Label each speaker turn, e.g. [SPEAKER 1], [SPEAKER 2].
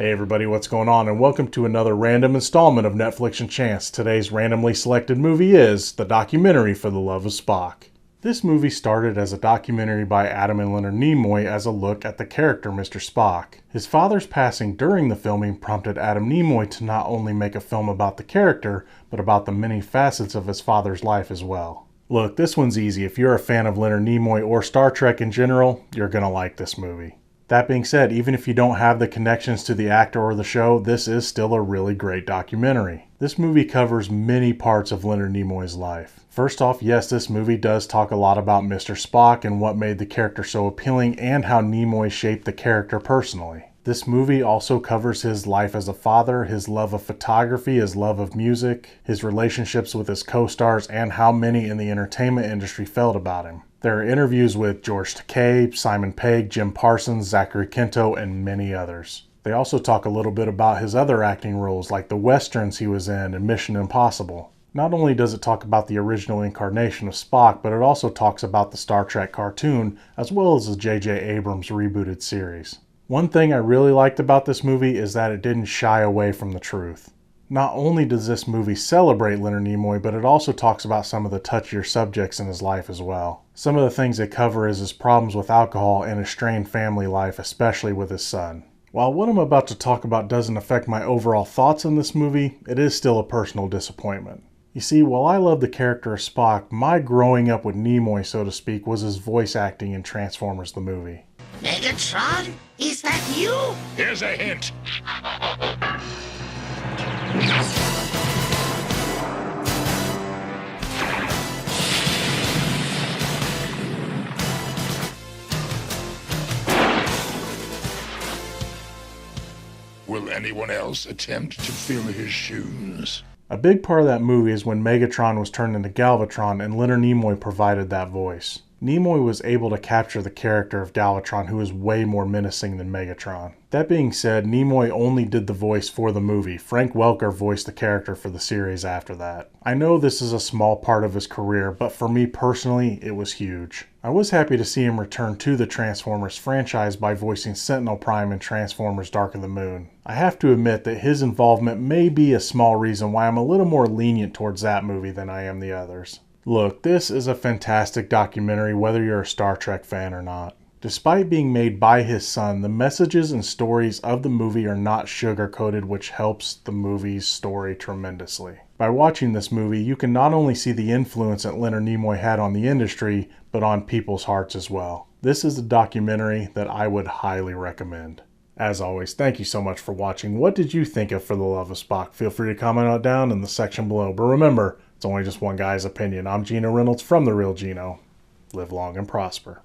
[SPEAKER 1] Hey everybody, what's going on? And welcome to another random installment of Netflix and Chance. Today's randomly selected movie is the documentary for The Love of Spock. This movie started as a documentary by Adam and Leonard Nimoy as a look at the character Mr. Spock. His father's passing during the filming prompted Adam Nimoy to not only make a film about the character, but about the many facets of his father's life as well. Look, this one's easy. If you're a fan of Leonard Nimoy or Star Trek in general, you're gonna like this movie. That being said, even if you don't have the connections to the actor or the show, this is still a really great documentary. This movie covers many parts of Leonard Nimoy's life. First off, yes, this movie does talk a lot about Mr. Spock and what made the character so appealing and how Nimoy shaped the character personally. This movie also covers his life as a father, his love of photography, his love of music, his relationships with his co-stars, and how many in the entertainment industry felt about him. There are interviews with George Takei, Simon Pegg, Jim Parsons, Zachary Quinto, and many others. They also talk a little bit about his other acting roles like the westerns he was in and Mission Impossible. Not only does it talk about the original incarnation of Spock, but it also talks about the Star Trek cartoon as well as the J.J. Abrams rebooted series. One thing I really liked about this movie is that it didn't shy away from the truth. Not only does this movie celebrate Leonard Nimoy, but it also talks about some of the touchier subjects in his life as well. Some of the things they cover is his problems with alcohol and his strained family life, especially with his son. While what I'm about to talk about doesn't affect my overall thoughts on this movie, it is still a personal disappointment. You see, while I love the character of Spock, my growing up with Nimoy, so to speak, was his voice acting in Transformers the movie.
[SPEAKER 2] Megatron? Is that you?
[SPEAKER 3] Here's a hint. Will anyone else attempt to fill his shoes?
[SPEAKER 1] A big part of that movie is when Megatron was turned into Galvatron and Leonard Nimoy provided that voice. Nimoy was able to capture the character of Galvatron, who is way more menacing than Megatron. That being said, Nimoy only did the voice for the movie. Frank Welker voiced the character for the series after that. I know this is a small part of his career, but for me personally, it was huge. I was happy to see him return to the Transformers franchise by voicing Sentinel Prime in Transformers Dark of the Moon. I have to admit that his involvement may be a small reason why I'm a little more lenient towards that movie than I am the others. Look, this is a fantastic documentary whether you're a Star Trek fan or not. Despite being made by his son, the messages and stories of the movie are not sugar-coated, which helps the movie's story tremendously. By watching this movie, you can not only see the influence that Leonard Nimoy had on the industry, but on people's hearts as well. This is a documentary that I would highly recommend. As always, thank you so much for watching. What did you think of For the Love of Spock? Feel free to comment on it down in the section below. But remember, it's only just one guy's opinion. I'm Gino Reynolds from The Real Gino. Live long and prosper.